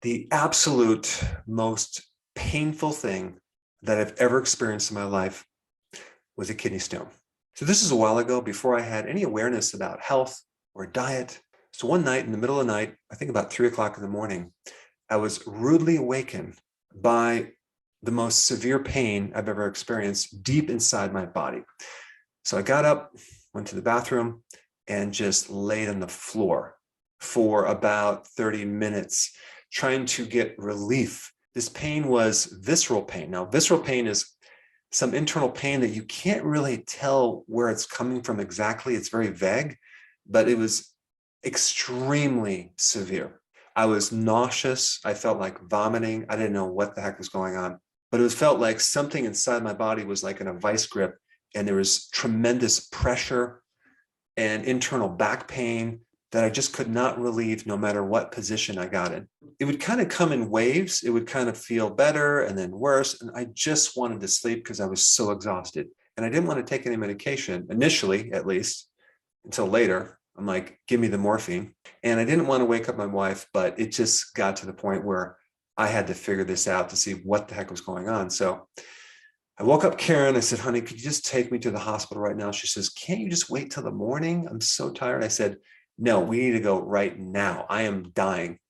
The absolute most painful thing that I've ever experienced in my life was a kidney stone. So this is a while ago, before I had any awareness about health or diet. So one night in the middle of the night, I think about 3 o'clock in the morning, I was rudely awakened by the most severe pain I've ever experienced deep inside my body. So I got up, went to the bathroom, and just laid on the floor for about 30 minutes, trying to get relief. This pain was visceral pain. Now, visceral pain is some internal pain that you can't really tell where it's coming from exactly. It's very vague, but it was extremely severe. I was nauseous. I felt like vomiting. I didn't know what the heck was going on, but it felt like something inside my body was like in a vice grip, and there was tremendous pressure and internal back pain that I just could not relieve no matter what position I got in. It would kind of come in waves. It would kind of feel better and then worse. And I just wanted to sleep because I was so exhausted. And I didn't want to take any medication, initially at least, until later. I'm like, give me the morphine. And I didn't want to wake up my wife, but it just got to the point where I had to figure this out to see what the heck was going on. So I woke up Karen. I said, honey, could you just take me to the hospital right now? She says, can't you just wait till the morning? I'm so tired. I said, no, we need to go right now. I am dying.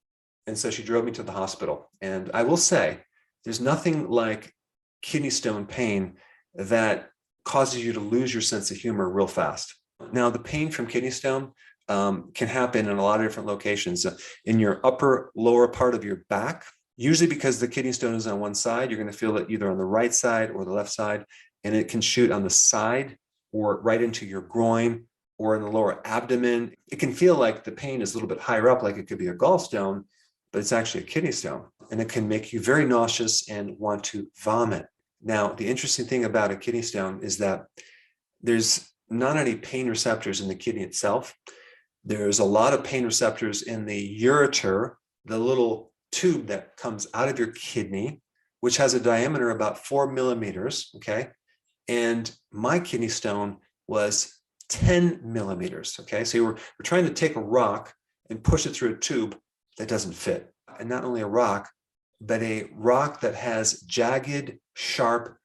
And so she drove me to the hospital. And I will say, there's nothing like kidney stone pain that causes you to lose your sense of humor real fast. Now, the pain from kidney stone can happen in a lot of different locations. In your upper lower part of your back, usually because the kidney stone is on one side, you're going to feel it either on the right side or the left side, and it can shoot on the side or right into your groin or in the lower abdomen. It can feel like the pain is a little bit higher up, like it could be a gallstone, but it's actually a kidney stone. And it can make you very nauseous and want to vomit. Now, the interesting thing about a kidney stone is that there's not any pain receptors in the kidney itself. There's a lot of pain receptors in the ureter, the little tube that comes out of your kidney, which has a diameter about 4 millimeters, okay? And my kidney stone was 10 millimeters, okay? So we're trying to take a rock and push it through a tube that doesn't fit. And not only a rock, but a rock that has jagged, sharp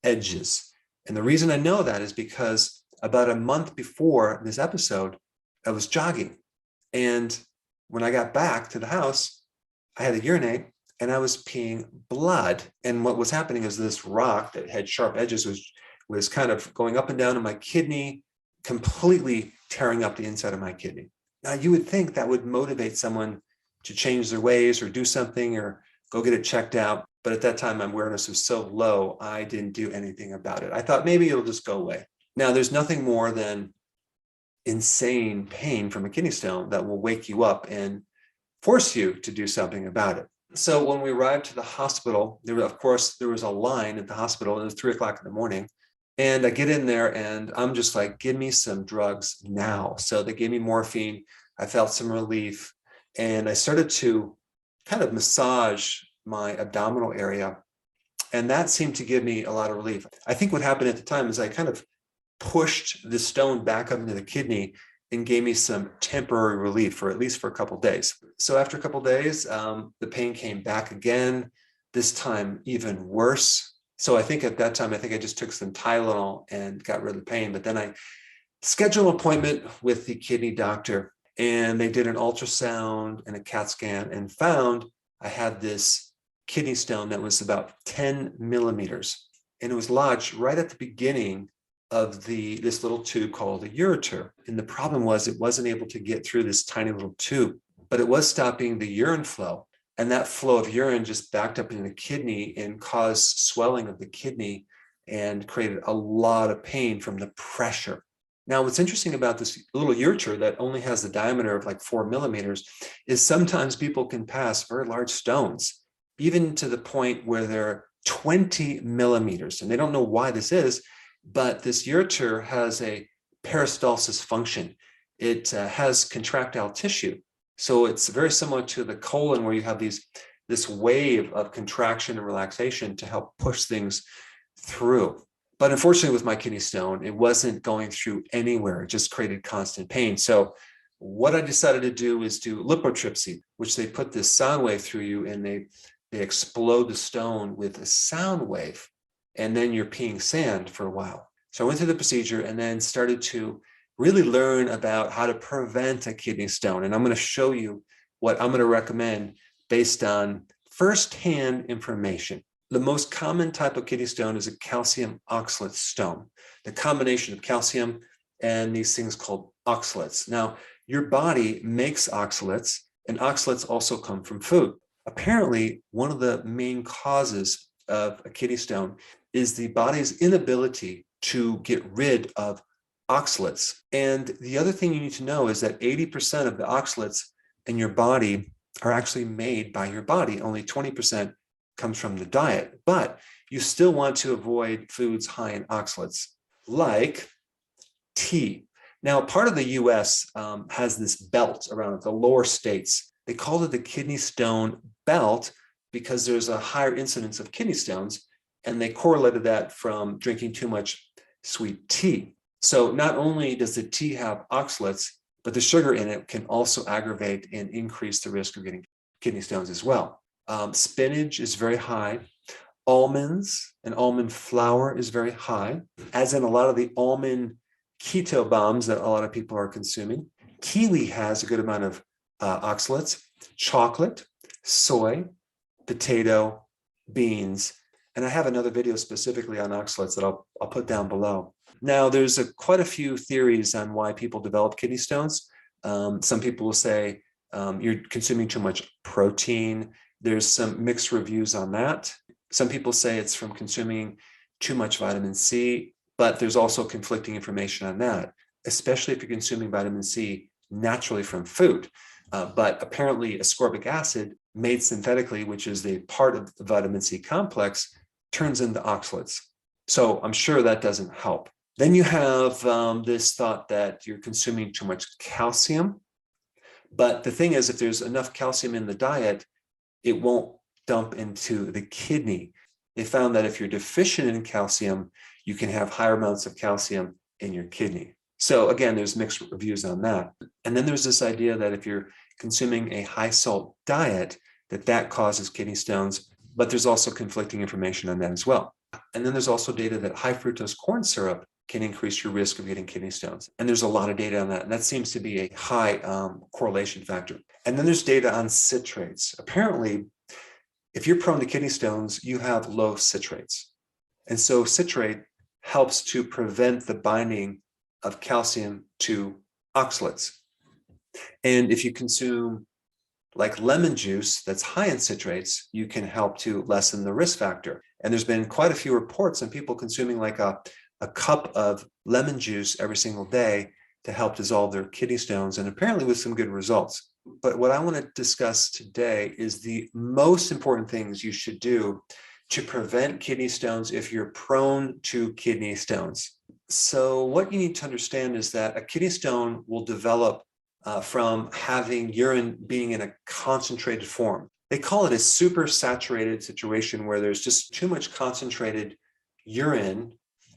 edges. And the reason I know that is because about a month before this episode, I was jogging. And when I got back to the house, I had to urinate and I was peeing blood. And what was happening is this rock that had sharp edges was kind of going up and down in my kidney, completely tearing up the inside of my kidney. Now, you would think that would motivate someone to change their ways or do something or go get it checked out. But at that time, my awareness was so low, I didn't do anything about it. I thought maybe it'll just go away. Now, there's nothing more than insane pain from a kidney stone that will wake you up and force you to do something about it. So when we arrived to the hospital, there was a line at the hospital. It was 3 o'clock in the morning. And I get in there and I'm just like, give me some drugs now. So they gave me morphine. I felt some relief. And I started to kind of massage my abdominal area. And that seemed to give me a lot of relief. I think what happened at the time is I kind of pushed the stone back up into the kidney and gave me some temporary relief for at least for a couple of days. So after a couple of days, the pain came back again, this time even worse. So I think at that time, I just took some Tylenol and got rid of the pain. But then I scheduled an appointment with the kidney doctor, and they did an ultrasound and a CAT scan and found I had this kidney stone that was about 10 millimeters. And it was lodged right at the beginning of this little tube called the ureter. And the problem was it wasn't able to get through this tiny little tube, but it was stopping the urine flow. And that flow of urine just backed up in the kidney and caused swelling of the kidney and created a lot of pain from the pressure. Now, what's interesting about this little ureter that only has the diameter of like 4 millimeters is sometimes people can pass very large stones, even to the point where they're 20 millimeters. And they don't know why this is, but this ureter has a peristalsis function. It has contractile tissue. So it's very similar to the colon, where you have this wave of contraction and relaxation to help push things through. But unfortunately, with my kidney stone, it wasn't going through anywhere. It just created constant pain. So what I decided to do is do lithotripsy, which they put this sound wave through you and they explode the stone with a sound wave, and then you're peeing sand for a while. So I went through the procedure and then started to really learn about how to prevent a kidney stone. And I'm going to show you what I'm going to recommend based on firsthand information. The most common type of kidney stone is a calcium oxalate stone, the combination of calcium and these things called oxalates. Now, your body makes oxalates, and oxalates also come from food. Apparently, one of the main causes of a kidney stone is the body's inability to get rid of oxalates. And the other thing you need to know is that 80% of the oxalates in your body are actually made by your body. Only 20% comes from the diet, but you still want to avoid foods high in oxalates, like tea. Now, part of the US has this belt around it, the lower states. They call it the kidney stone belt because there's a higher incidence of kidney stones, and they correlated that from drinking too much sweet tea. So not only does the tea have oxalates, but the sugar in it can also aggravate and increase the risk of getting kidney stones as well. Spinach is very high. Almonds and almond flour is very high, as in a lot of the almond keto bombs that a lot of people are consuming. Kiwi has a good amount of oxalates. Chocolate, soy, potato, beans, and I have another video specifically on oxalates that I'll put down below. Now, there's quite a few theories on why people develop kidney stones. Some people will say you're consuming too much protein. There's some mixed reviews on that. Some people say it's from consuming too much vitamin C, but there's also conflicting information on that, especially if you're consuming vitamin C naturally from food. But apparently ascorbic acid made synthetically, which is the part of the vitamin C complex, turns into oxalates. So I'm sure that doesn't help. Then you have this thought that you're consuming too much calcium. But the thing is, if there's enough calcium in the diet, it won't dump into the kidney. They found that if you're deficient in calcium, you can have higher amounts of calcium in your kidney. So again, there's mixed reviews on that. And then there's this idea that if you're consuming a high salt diet, that causes kidney stones, but there's also conflicting information on that as well. And then there's also data that high fructose corn syrup can increase your risk of getting kidney stones. And there's a lot of data on that. And that seems to be a high correlation factor. And then there's data on citrates. Apparently, if you're prone to kidney stones, you have low citrates. And so citrate helps to prevent the binding of calcium to oxalates. And if you consume like lemon juice that's high in citrates, you can help to lessen the risk factor. And there's been quite a few reports on people consuming like a cup of lemon juice every single day to help dissolve their kidney stones, and apparently with some good results. But what I want to discuss today is the most important things you should do to prevent kidney stones if you're prone to kidney stones. So what you need to understand is that a kidney stone will develop from having urine being in a concentrated form. They call it a supersaturated situation where there's just too much concentrated urine,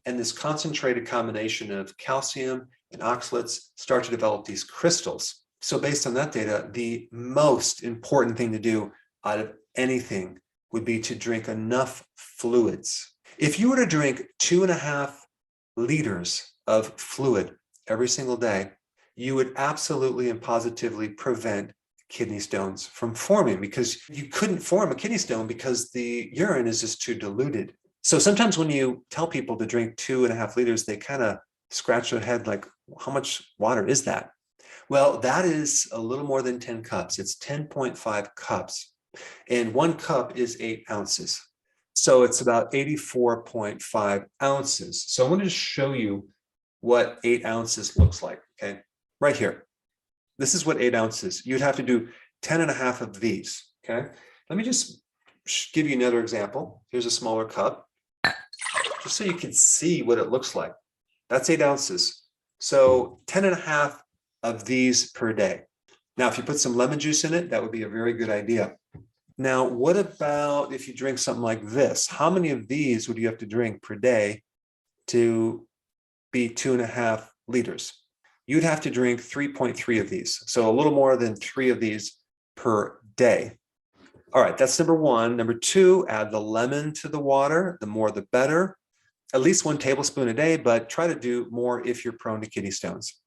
and this concentrated combination of calcium and oxalates start to develop these crystals. So based on that data, the most important thing to do out of anything would be to drink enough fluids. If you were to drink 2.5 liters of fluid every single day, you would absolutely and positively prevent kidney stones from forming, because you couldn't form a kidney stone because the urine is just too diluted. So sometimes when you tell people to drink 2.5 liters, they kind of scratch their head like, how much water is that? Well, that is a little more than 10 cups. It's 10.5 cups. And 1 cup is 8 ounces. So it's about 84.5 ounces. So I want to show you what 8 ounces looks like, okay? Right here. This is what 8 ounces. You'd have to do 10.5 of these, okay? Let me just give you another example. Here's a smaller cup, just so you can see what it looks like. That's 8 ounces. So 10.5 of these per day. Now, if you put some lemon juice in it, that would be a very good idea. Now, what about if you drink something like this? How many of these would you have to drink per day to be 2.5 liters? you'd have to drink 3.3 of these. So a little more than 3 of these per day. All right, that's number one. Number two, add the lemon to the water. The more, the better. At least 1 tablespoon a day, but try to do more if you're prone to kidney stones.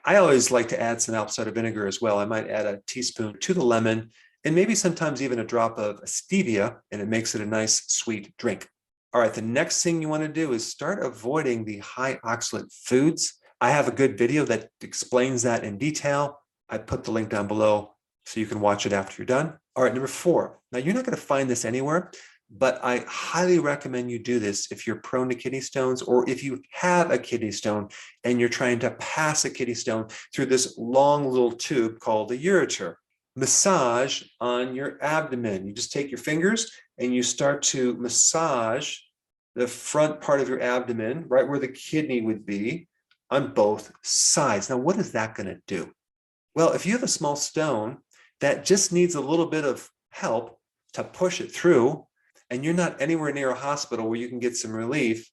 I always like to add some apple cider vinegar as well. I might add a teaspoon to the lemon and maybe sometimes even a drop of stevia, and it makes it a nice sweet drink. All right, the next thing you want to do is start avoiding the high oxalate foods. I have a good video that explains that in detail. I put the link down below so you can watch it after you're done. All right, number 4. Now, you're not going to find this anywhere, but I highly recommend you do this if you're prone to kidney stones or if you have a kidney stone and you're trying to pass a kidney stone through this long little tube called the ureter. Massage on your abdomen. You just take your fingers and you start to massage the front part of your abdomen, right where the kidney would be, on both sides. Now, what is that going to do? Well, if you have a small stone that just needs a little bit of help to push it through, and you're not anywhere near a hospital where you can get some relief,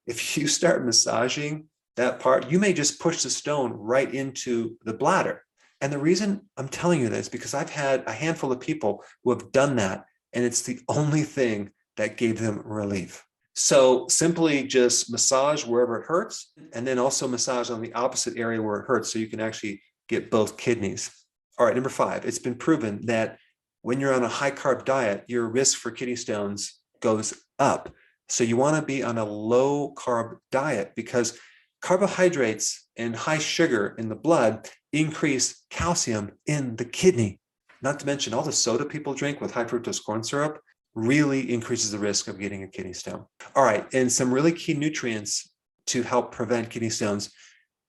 if you start massaging that part, you may just push the stone right into the bladder. And the reason I'm telling you this, because I've had a handful of people who have done that, and it's the only thing that gave them relief. So simply just massage wherever it hurts, and then also massage on the opposite area where it hurts so you can actually get both kidneys. All right, number 5, it's been proven that when you're on a high carb diet, your risk for kidney stones goes up. So you want to be on a low carb diet because carbohydrates and high sugar in the blood increase calcium in the kidney. Not to mention all the soda people drink with high fructose corn syrup really increases the risk of getting a kidney stone. All right, and some really key nutrients to help prevent kidney stones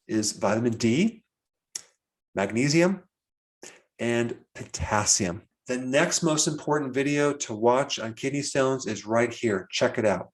is vitamin D, magnesium, and potassium. The next most important video to watch on kidney stones is right here. Check it out.